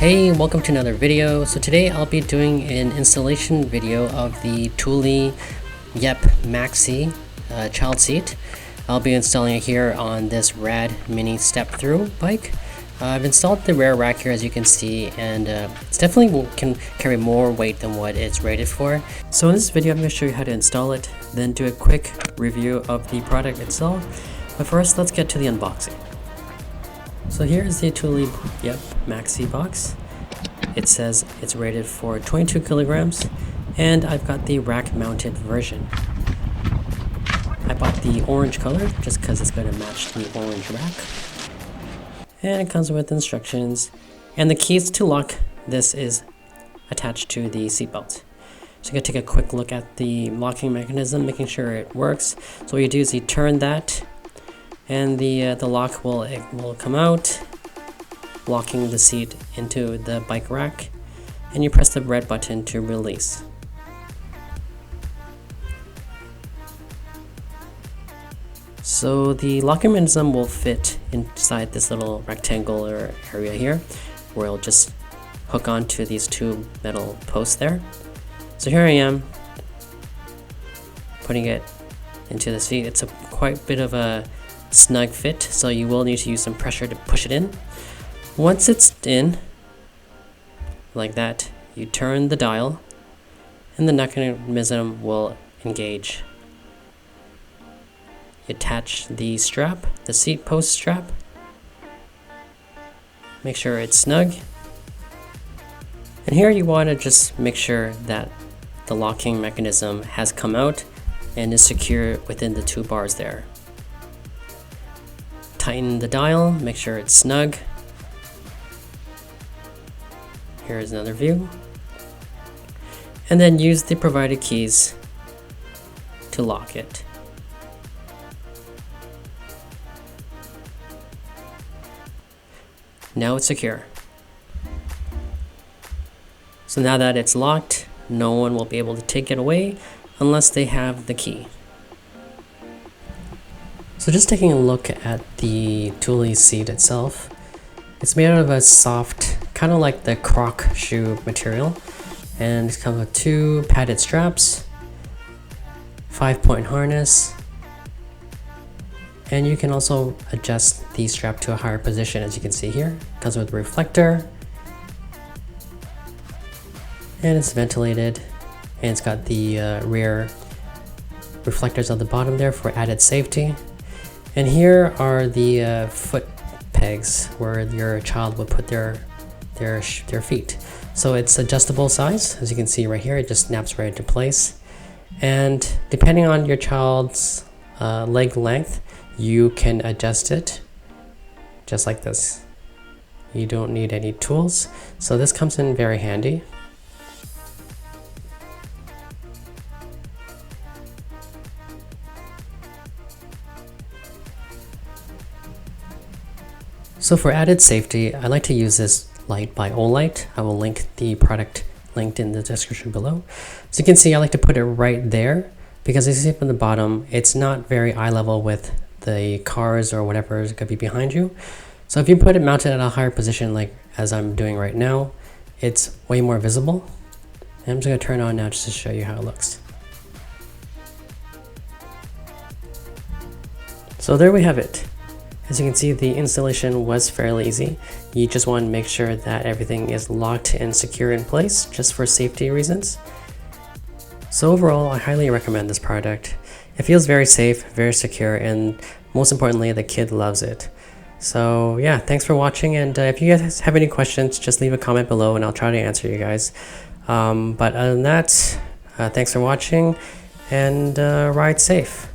Hey, welcome to another video. So today I'll be doing an installation video of the Thule Yepp Maxi child seat. I'll be installing it here on this RadMini Step-Thru bike. I've installed the rear rack here, as you can see, and it's definitely can carry more weight than what it's rated for. So in this video I'm going to show you how to install it, then do a quick review of the product itself. But first, let's get to the unboxing. So here's the Thule Yepp Maxi box. It says it's rated for 22 kilograms, and I've got the rack mounted version. I bought the orange color just because it's going to match the orange rack. And it comes with instructions, and the keys to lock this is attached to the seatbelt. So you're going to take a quick look at the locking mechanism, making sure it works. So what you do is you turn that, and the lock will come out, locking the seat into the bike rack, and you press the red button to release. So the locking mechanism will fit inside this little rectangular area here, where it'll just hook onto these two metal posts there. So here I am putting it into the seat. It's a quite bit of a snug fit, so you will need to use some pressure to push it in. Once it's in, like that, you turn the dial and the mechanism will engage. You attach the strap, the seat post strap. Make sure it's snug. And here you want to just make sure that the locking mechanism has come out and is secure within the two bars there. Tighten the dial, make sure it's snug. Here's another view. And then use the provided keys to lock it. Now it's secure. So now that it's locked, no one will be able to take it away unless they have the key. So just taking a look at the Thule seat itself, it's made out of a soft, kind of like the croc shoe material, and it comes with two padded straps, 5-point harness, and you can also adjust the strap to a higher position, as you can see here. It comes with a reflector, and it's ventilated, and it's got the rear reflectors on the bottom there for added safety. And here are the foot pegs where your child would put their feet. So it's adjustable size, as you can see right here. It just snaps right into place. And depending on your child's leg length, you can adjust it just like this. You don't need any tools, so this comes in very handy. So for added safety, I like to use this light by Olight. I will link the product linked in the description below. So you can see I like to put it right there, because as you see from the bottom, it's not very eye level with the cars or whatever is going to be behind you. So if you put it mounted at a higher position, like as I'm doing right now, it's way more visible. And I'm just going to turn it on now just to show you how it looks. So there we have it. As you can see, the installation was fairly easy. You just want to make sure that everything is locked and secure in place, just for safety reasons. So overall, I highly recommend this product. It feels very safe, very secure, and most importantly, the kid loves it. So yeah, thanks for watching, and if you guys have any questions, just leave a comment below and I'll try to answer you guys. But other than that, thanks for watching, and ride safe.